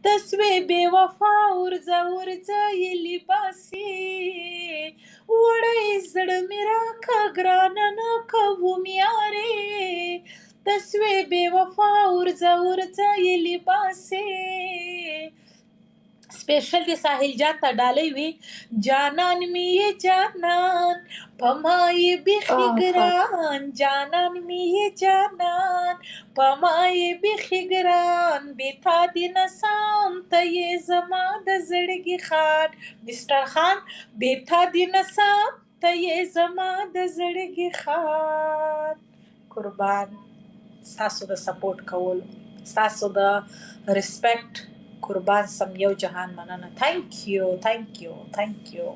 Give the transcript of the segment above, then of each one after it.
تسوې بې وفا ورځه ورځه یې لباسې وړی زړه مې راکه ګرانه نه کوم یارې تسوې بې وفا ورځه ورځه یې لباسې स्पेशल دی ساحل جان ته ډالۍ وي جانان می جانان پمای بیخی ګران جانان می جانان پمای بیخی ګران بیتا دی نسام ته یې زما د زړګي خان مستر خان بیتا دی نسام ته یې زما د زړګي خان قربان ستاسو د سپورټ کول ستاسو د ریسپیکټ قربان سم یو جهان مننه thank you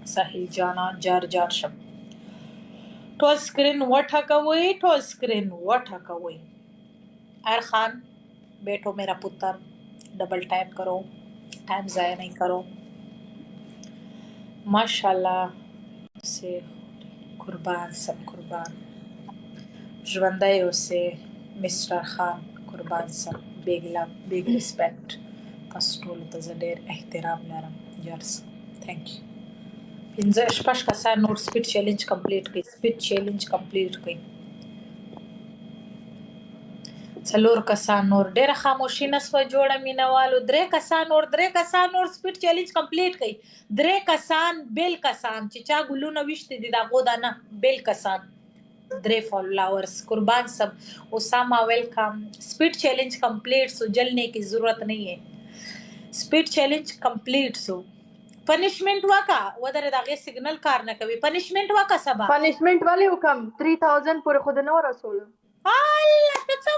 ساحل جانا جار جار شم ټول سکرین وٹھا کوئی ار خان بیٹھو میرا پتر ڈبل ٹائپ کرو ٹائم ضائع نہیں کرو ماشاءاللہ سے قربان سم قربان ژوندی اوسې مسټر خان قربان سم بیگ لو بیگ ریسپیکټ تاسو ټولو ته زه ډېر احترام لرم یارس تھینک یو پنځه شپږ کسان نور سپیډ چیلنج کمپلیټ کړئ څلور کسان نور ډېره خاموشي نه سوه جوړه مینهوالو درې کسان نور سپیډ چیلنج کمپلیټ کړئ درې کسان بیل کسان چې چا ګلونه ویشتي دي د هغو دا نه بیل کسان درې فالوورس قربان سب اسامہ ویلکم speed challenge complete so जलने की जरूरत नहीं है speed challenge complete so punishment वाका ودر دغه سیګنل کار نه کوي پنیشمنت واका سبا پنیشمنت والی حکم 3000 پر خود نه رسول الله ته څه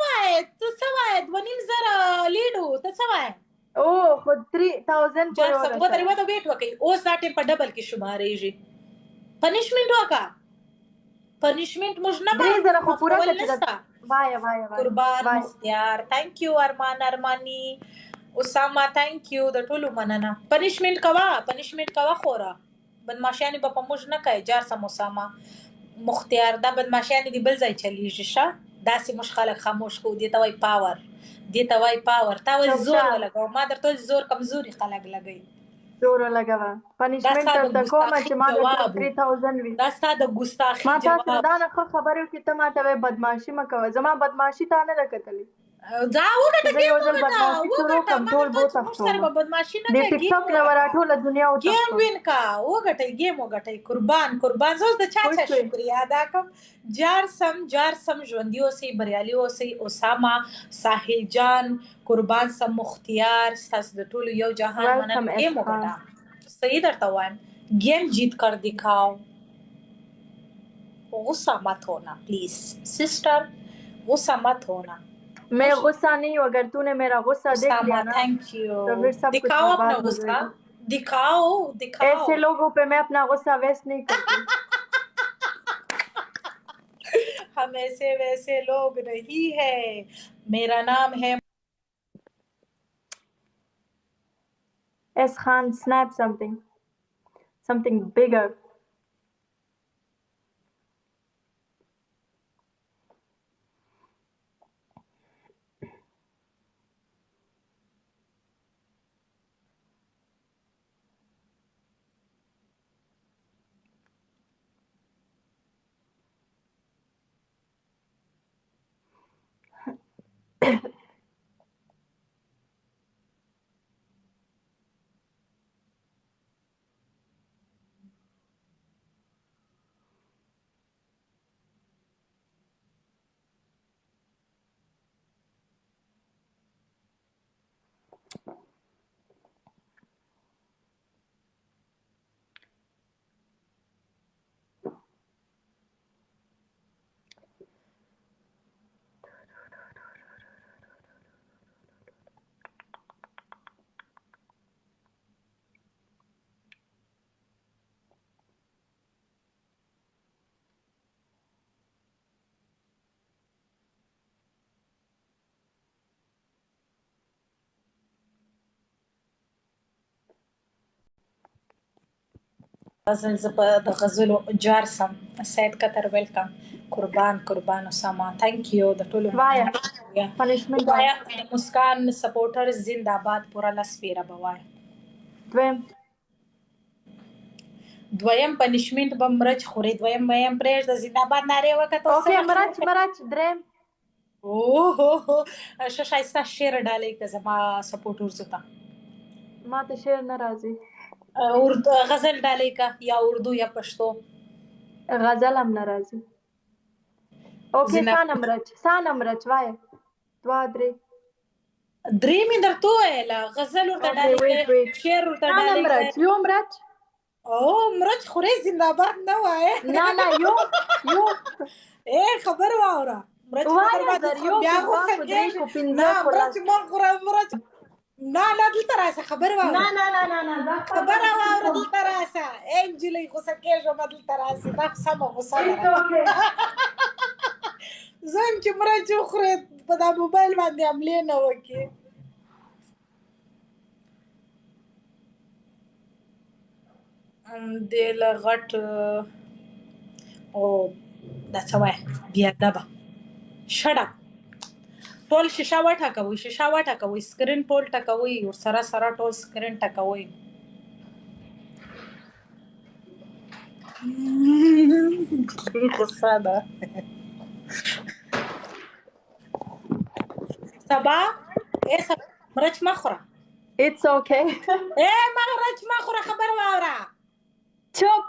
وای 2000 لیډو ته څه وای او خود 3000 پر ودر ودا ویټ وکي اوس دا ټیم په ډبل کې شمارېږي پنیشمنت واکا پنیشمنت موږ نه درې زره خو پورا کړه وای قربان مختیار ثانک یو ارمانی اسامه ثانک یو د ټولو مننه پنیشمنت کوا خورا بدمعشیانی په موږ نه کوي جار سم اسامه مختیار دا بدمعشیانی دی بل ځای چلیږي شه داسې مش خلک خاموش کو دي ته وای پاور تا وای زور ولګاو ما درته زور کمزوري خلک لګي زور لګاوه پنیشمنت ته کوم چې ما 3000 وی دا ستاسو د ګستاخی ما تاسو دا نه خبرو کې ته ما ته بدمعشي مکوه زما بدمعشي تا نه کتلې دا وګټه یو ځل بدمعشي شروع کوم ټول بو تاسو سره بدمعشي نه د ټیک ټاک نه ورټوله دنیا او گیم وین کا وګټه قربان زوس د چا شکریا ادا کوم جار سم ژوندۍ اوسئ بریالي اوسئ اسامه ساحل جان قربان سم مختیار تاسو د ټولو یو جهان مننه گیم وګټه صحیح درته وایم گیم जीत कर दिखाओ गुस्सा मत होना प्लीज सिस्टर गुस्सा मत होना मैं गुस्सा नहीं हूँ अगर तूने मेरा गुस्सा देख लिया ना थैंक यू तो फिर सब दिखाओ अपना गुस्सा दिखाओ ऐसे लोगों पे मैं अपना गुस्सा वेस्ट नहीं करती हम ऐसे वैसे लोग नहीं है मेरा नाम है S Khan snap something bigger غزل زپا د غزلو جار سم سید کتر ویلکم قربان اسامه ثانک یو د ټولو پنشمنت وایا د مسکان سپورټر زنده‌باد پوره لاس پیره به وای. دویم پنشمنت به مرچ خوري، دویم پرېږده زنده‌باد نارې وکړه ته اوکې مرچ دریم اوه ښه ښایسته شعر ډالۍ که زما سپورټرزو ته ما ته شعر نه راځي. غزل ډالۍ که یا اردو یا پښتو. غزل هم نه راځي. اوکې سانه مرچ وایه 2 3 مې درته وویله غزل ورته ډالۍ کوي، شعر ورته ډالۍ کوي. یو مرچ مرچ خورې زنده‌باد نه وایې. نه یو خبر واوره مرچ بیا غوسه کېږي. نه مرچ مه خوره مرچ نه دلته راسه خبر واوره. نه خبره واوره دلته راسه. نجلۍ غوسه کېږم دلته راسه دا سمه غوسه ده. زه یم چې مرچ وخورې په دا موبایل باندې حملې نه وکړي. د له غټ دا څه وایه بېادبه شټ اپ ټول شیشه وټکوئ سکرین ټول ټکوئ ورسره ټول سکرین ټکوئ. غصه ده سبا مرچ مه خوره. It's okay. مرچ مه خوره خبر واوره. چوپ.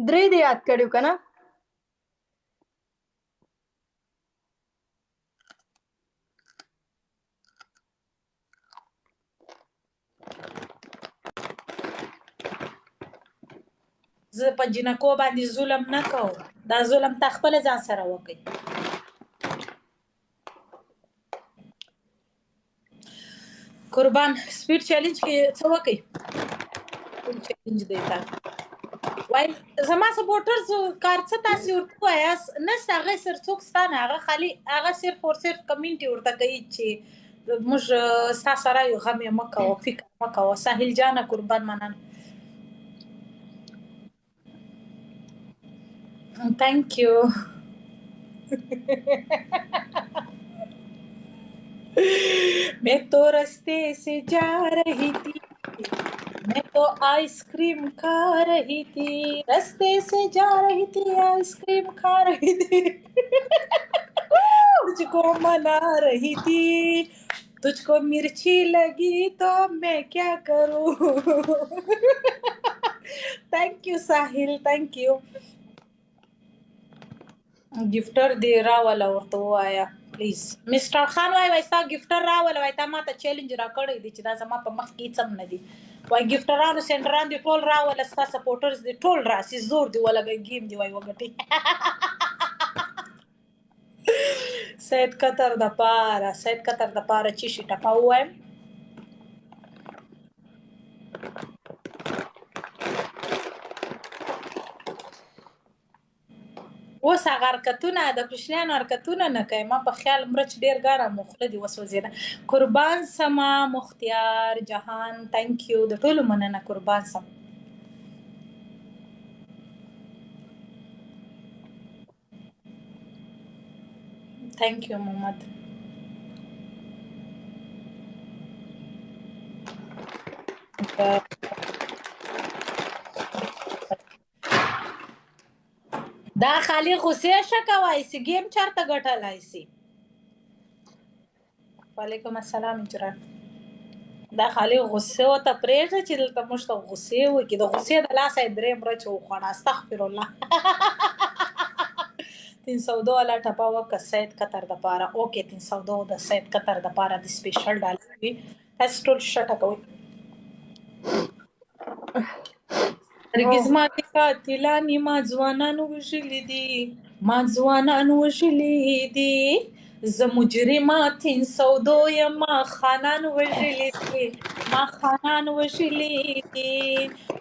درې دې یاد کړیو که نه؟ زه په جنکو باندې ظلم نه کوم، دا ظلم تا خپله ځان سره وکړئ. قربان سپیډ چیلنج کې څه وکړئ؟ چیلنج دی تا وای زما سپورټرز کار څه تاسې ورته ووایاست نشته هغه سر څوک ستا نه هغه خالي هغه صرف اور صرف کمنټ ورته کوي چې موږ ستا سره یو غم یې مه کوه فکر مه کوه. ساحل جانه قربان مننه. Thank you. मैं तो रास्ते से जा रही थी, मैं तो आइसक्रीम खा रही थी, रास्ते से जा रही थी आइसक्रीम खा रही थी, तुझको मना रही थी, तुझको मिर्ची लगी तो मैं क्या करूं. Thank you Sahil, thank you. Gifter دی راوله ورته ووایه پلیز. مسټر خان وای ستا ګفټر راوله وای تا ماته چیلنج راکړی دی چې دا زما په مخ کې هېڅ هم نه دي. وای ګفټرانو سینټران دي ټول راوله ستا سپورټرز دي ټول راسي زور دي ولګئ ګیم دي وای وګټئ. سید قطر دپاره چې شي ټپه ووایم. اوس هغه حرکتونه د کوچنیانو حرکتونه نه کوي. ما په خیال مرچ ډېر ګرم و خوله دې وسوځېده. قربان سمه مختیار جهان تhank you د ټولو مننه قربان سم. thank you محمد. دا خالي غوسې ښه کوای سي ګیم چېرته ګټلی سي. وعلیکم السلام اجران. دا خالي غصه او ته پرېږده چې دلته موږ ته غصې وکړي. د غصې د لاسه یې 3 مرچ وخوړه. استغفر الله. 302 والا ټپه وکړه سید قطر دپاره. اوکې 302 د سید قطر دپاره د سپیشل ډالۍ وي. تاسې ټول شټه کوئ. هرګز ما د قاتلانې ما ځوانان وژلي دي، ما ځوانان وژلي دي، زه مجرمه 302 یم، ما خانان وژلي دي، ما خانان وژلي دي،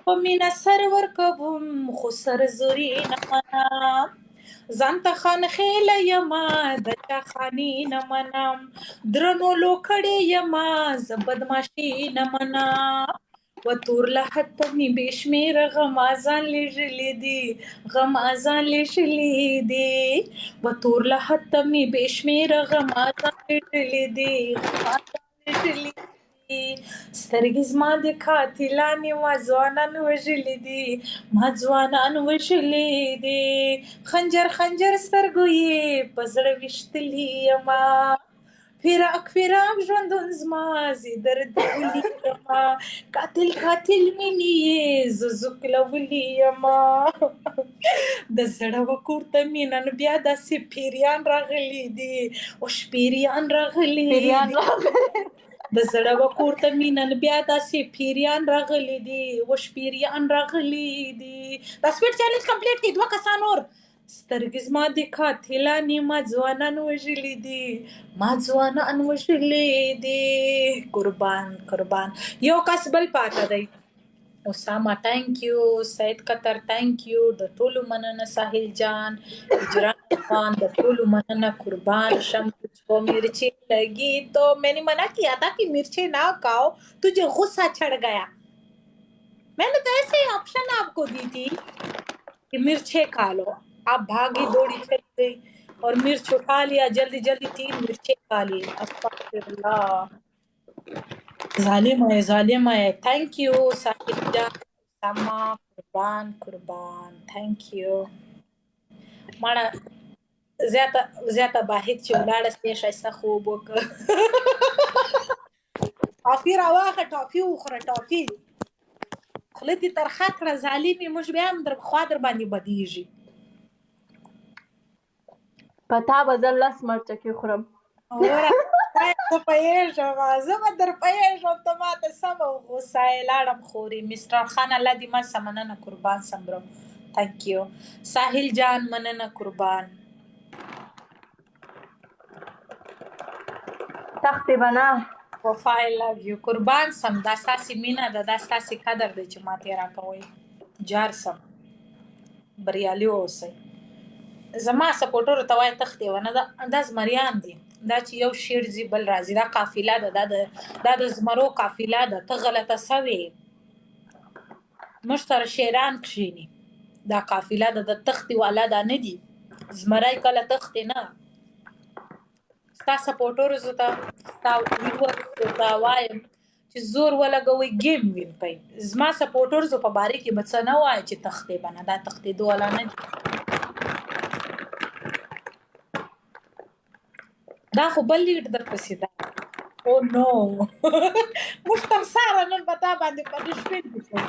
په مینه سر ورکوم خو سرزوري نه منم، ځانته خان خیله یمه د چا خاني نه منم، درنو لوکړې یمه زه بدماشي نه منم، و تور لحد می بشمیر غمازان لیژلی دی، غمازان لیژلی دی، و تور لحد می بشمیر غمازان لیژلی دی، غمازان لیژلی دی، سترګې زما د قاتلانې ما ځوانان وژلي دي، ما ځوانان وژلي دي، خنجر خنجر سترګو یې په زړه ویشتلي یمه، فراق فراق ژوندون زما زه درد ولی یمه، قاتل قاتل مینې یې زه زوکلولی یمه، د زړه وکور ته مې نن بیا داسې پیریان راغلي دي، اوش پیریان راغلي دي، د زړه وکور ته مې نن بیا داسې پیریان راغلي دي، اوش پیریان راغلي دي. دا سپیډ چیلنج کمپلیټ کړي 2 کسان نور. سترګې زما د قاتلانې ما ځوانان وژلي دي، ما ځوانان وژلي دي، قربان قربان. یو کس بل پاته دی. اسامه تhank you، سید قطر thank you، د ټولو مننه ساحل جان، اجران خان د ټولو مننه، قربان شم کو مرچی لگی تو میں نے منع کیا تھا کہ مرچی نہ کھاؤ تجھے غصہ چڑھ گیا، میں نے تو ایسے ہی آپشن آپ کو دی تھی کہ مرچیں کھا لو، آپ بھاگی دوڑی چلی گئی اور مرچ اٹھا لیا، جلدی جلدی 3 مرچیں کھا لی. استغفر اللہ، ظالم ہے. تھینک یو ساحل جان، سما قربان قربان، تھینک یو. ماړه زیاته باهید چې ولاړه سې ښایسته خوب وکړه. ټافي راواخه، ټافي وخوره، ټافي خوله دې ترخه کړه ظالمې، موږ بیا هم خوا در باندې بدېږي. په تا به زه 10 مرچکې خورم. وره زه پوهېږم، زه به در پوهېږم، ته ماته سمه غوسه یې. لاړم خورې. مسټر خان الله دې مه سه، مننه قربان سمبرم، تھینک یو. ساحل جان مننه قربان. تختې به نه. وفا I love you قربان سم. دا ستاسې مینه ده، دا ستاسې قدر دی چې ماته یې راکوئ. جار سم، بریالي واوسئ. زما سپورټرو ته وایه تختې ونه، دا زمریان دي، دا چې یو شیر ځي بل راځي، دا قافله ده، دا د زمرو قافله ده، ته غلطه سوې، موږ سره شیران کښېني، دا قافله ده، د تختې والا دا نه دي، زمری کله تختې نه. ستا سپورټرز ته ستا ویورز ته وایم چې زور ولګوئ ګیم وین کوئ. زما سپورټرزو په باره کې به څه نه وایه چې تختې به نه، دا تختېدو والا نه دي. دا خو بل لیډ درپسې ده. او نو موږ تر سهاره نن به تا باندې پنشمنټ وکړو.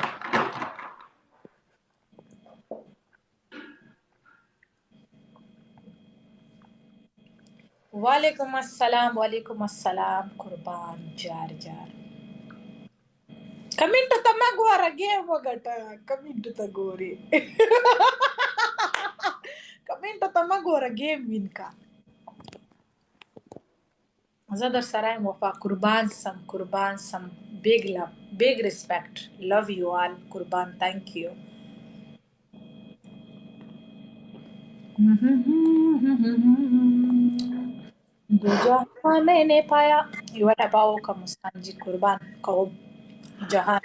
وعلیکم السلام، وعلیکم السلام قربان. جار جار کمنټو ته مه ګوره، ګیم وګټه، کمنټو ته ګورې. کمنټو ته مه ګوره، ګیم وین کا. زه در سره یم وفا، قربان سم قربان سم. بیگ لو، بیگ ریسپیکټ، لو یو آل قربان، تھینک یو. دو جہاں میں نے پایا، یوه ټپه وکړه مسکان جي قربان کوم. جهان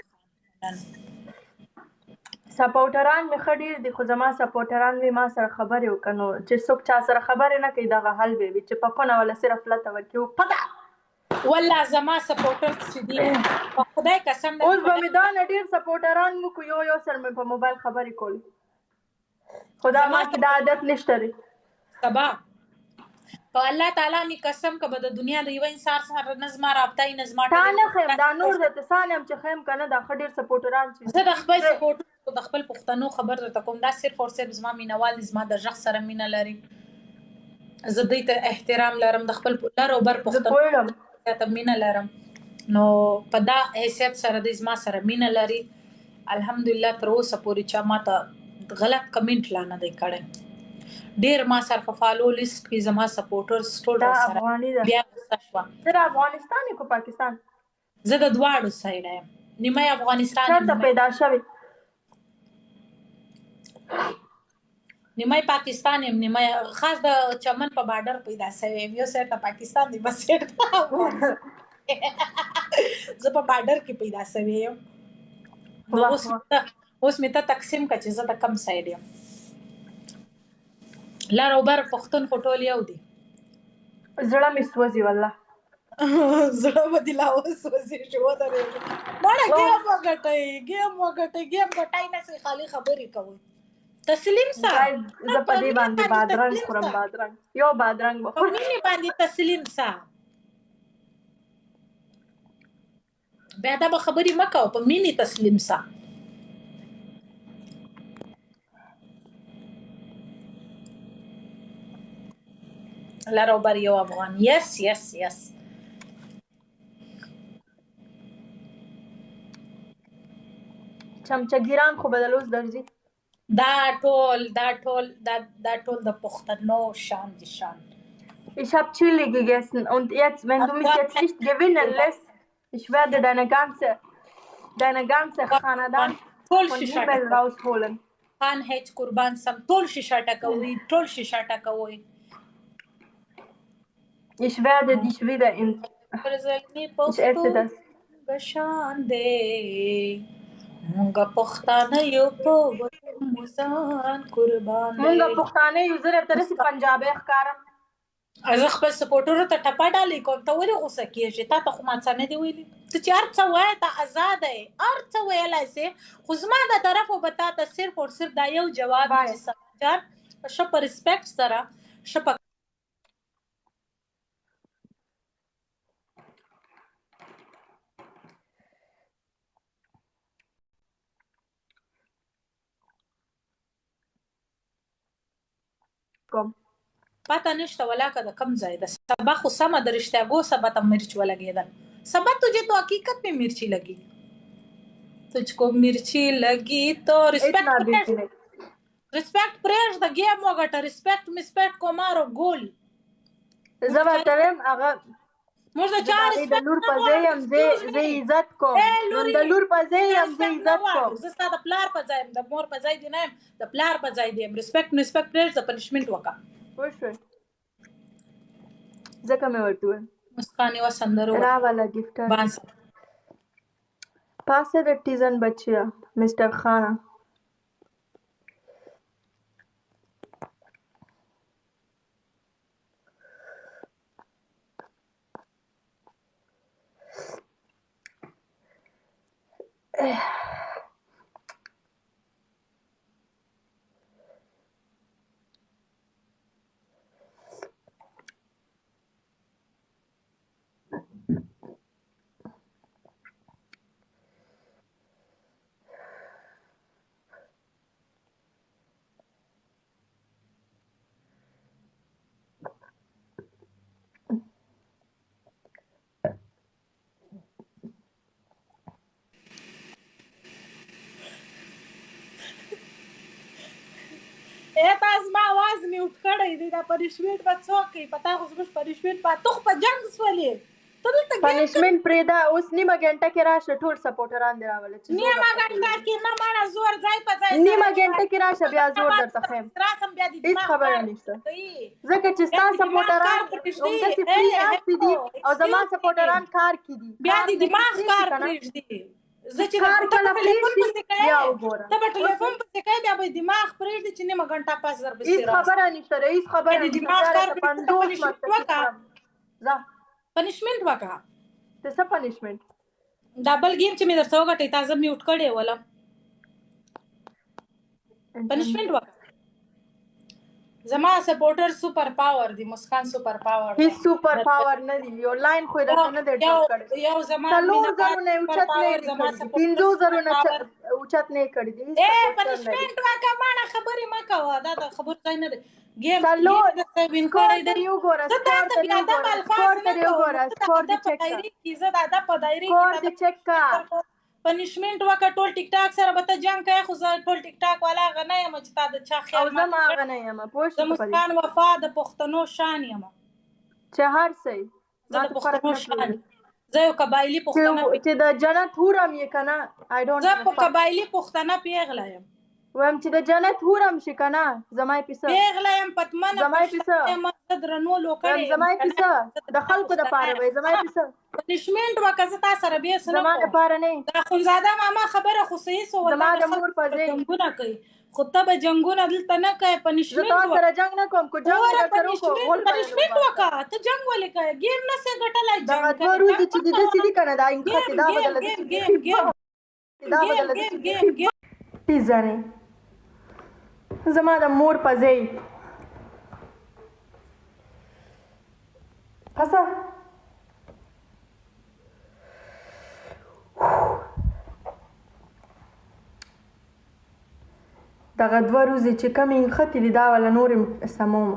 سپورټران مې ښه ډېر دي، خو زما سپورټران مې ما سره خبرې وکړه، نو چې څوک چا سره خبرې نه کوي دغه حل به وي چې په کونه ولا صرف لته ورکړي پته. والله زما سپورټرز چې دي په خدای قسم ده، اوس به مې دا نه ډېر سپورټران وکړو، یو سره مې په موبایل خبرې کولې، خو دا ما کې دا عادت نشته دی. سبا په الله تعالی می قسم که به د دنیا د یو انسان سره نظم رابطه نظم تا نه خیم دا نور درته سانم چې خیم کنه دا ښه ډېر سپورټران چې زه د خپل سپورټ د خپل پښتنو خبر درته کوم دا صرف او صرف زما مینوال زما د ژغ سره مینه لري زه دوی ته احترام لرم د خپل لر او بر پښتنو ته مینه لرم نو په دا حیثیت سره د زما سره مینه لري الحمدلله تر اوسه پورې چا ماته غلط کمنټ لا نه دی کړی ډیر ما سره په فالو لیست کې زما سپورټرز ټول سره بیا شوا زه افغانستان کو پاکستان زه د دواړو سایډ یم نیمه افغانستان چېرته پیدا شوې نیمه پاکستان یم نیمه خاص د چمن په بارډر پیدا شوی یم یو سایډ ته پاکستان دی بس سایډ زه په بارډر کې پیدا شوی یم اوس مې ته تقسیم کړه چې زه د کم سایډ یم لر او بر پښتون خو ټول یو دی زړه مې سوځي والله زړه مې دې لا وسوځي چې ودرېږم مړه ګیم وګټئ نه سي خالي خبرې کوئ تسلیم سا زه په دې باندې بادرنګ خورم بادرنګ یو بادرنګ په مینې باندې تسلیم سا بیا دا به خبرې مه کوه په مینې تسلیم سا لر او بر یو افغان یس چمچګیران خو به د لوز درځي دا ټول د پښتنو شان دي شان Ich habe Chili gegessen und jetzt, wenn du mich jetzt nicht gewinnen lässt, ich werde deine ganze Khanadan von Himmel rausholen. خان هیڅ قربان سم ټول شیشه ټکوي Ich werde dich wieder in... Ich esse das. مونږه پښتانه یو په وطن قربان مونږه پښتانه یو زره تر سي پنجابي ښکارم زه خپل سپورټر ته ټپه ډالې کوم ته ولې غوسه کېږې تا ته خو ما څه نه دي ویلي ته چې هر څه وایې ته ازاد یې هر څه ویلی سې خو زما د طرفه به تا ته صرف او صرف دا یو جواب چې سمجان ښه په ریسپیکټ سره ښه په کوم پته نشته ولاکه د کم ځای ده سبا خو سمه د رشته گو سبا ته مرچ ولگیدن سبا تجھے تو حقیقت میں مرچی لگی تجھ کو مرچی لگی تو ریسپیکٹ پریش د گیم وګټه ریسپیکٹ کو مارو ګول زه به ترم هغه موږ د چا د لور په ځای هم زه عزت کوم د لور په ځای هم زه عزت کوم زه ستا د پلار په ځای د مور په ځای دی نه د پلار په ځای دی ریسپیکٹ پریش د پنشمنت وکا وښه ځکه مې ورته وویل مسکانې وسندرو راوله ګفټر پاسه د ټیزن بچیا مسټر خانه تاسو ما आवाज میوټ کړی دی دا پنشمنت به څوک کوي پتا خو زموږ پنشمنت په توخ په جنگ سولې ته دلته پنشمنت پرېدا اوس نیمه ګنټه کې راشه ټول سپورټران دی راوله چې نیمه ګنټه کې نه مړه زور ځای په ځای نیمه ګنټه کې راشه بیا زور درته خیم راسم بیا دې هیڅ خبره نشته ځکه چې ستا سپورټران همداسې فری ناستې دي او زما سپورټران کار کې دي بیا دې دماغ کار پرېږدي زه چې کار کله پرېږدي بیا وګوره ته به ټلیفون پسې کوې بیا به دماغ پرېږدي چې نیمه ګنټه پس در پسې هیڅ خبره نشته هیڅ خبره نشته پنشمنت وکړه ته څه پنشمنت دا بل گیم چې مې درته وګټئ تازه میوټ کړی ولم پنشمنت وکړه زما سپورټر سپر پاور دی، مسکان سپر پاور دی. هیڅ سپر پاور نه دی، یو لاین خو درته نه دی ډراپ کړی. یو زما 4 زرو نه اوچت نه دی کړی، 15 زرو نه اوچت نه کړی دی. پنشمنټ واکه ماڼه خبرې مه کوه، دا د خبرو ځای نه دی. گیم سکور ته یو ګوره، سکور ته یو ګوره، سکور ته یو ګوره، سکور دې چک کا، سکور دې چک کا. پنشمنٹ وکړه ټول ټیک ټاک سره به ته جنګ کوې، خو زه ټول ټیک ټاک والا هغه نه یم چې تا د چا خیال او زه هم هغه نه یم پوه شوې. د مسکان وفا د پښتنو شان یم، چې هر څه زه د پښتنو شان، زه یو قبایلي پښتنه چې د جنت حورم یې که نه، زه په قبایلي پښتنه پیغله یم. وایم چې د جنت حورم شي که نه، زما یې پیسه پیغله یم، پتمنه زما یې پیسه زه درنو لوکړې یم، زما یې پیسه د خلکو دپاره وایي، زما یې پیسه پنشمنټ وکړه. زه تا سره بې څه نه زما دپاره نه. د اخندزاده ماما خبره خو صحیح سو، زما د مور په ځای جنګونه کوي، خو ته به جنګونه دلته نه کوې. پنشمنټ زه تا سره جنګ نه کوم، کو جنګ به درسره وکړو. پنشمنټ وکړه، ته جنګ ولې کوې؟ ګیم نه سې ګټلی. دغه 2 ورځې چې دې داسې دي که نه، دا انخطې دا بدله دي، دا بدله دي پیزا نه. زما د مور په ځای هسه دغه 2 ورځې چې کمې انخطې دي دا وله نورې سمومه.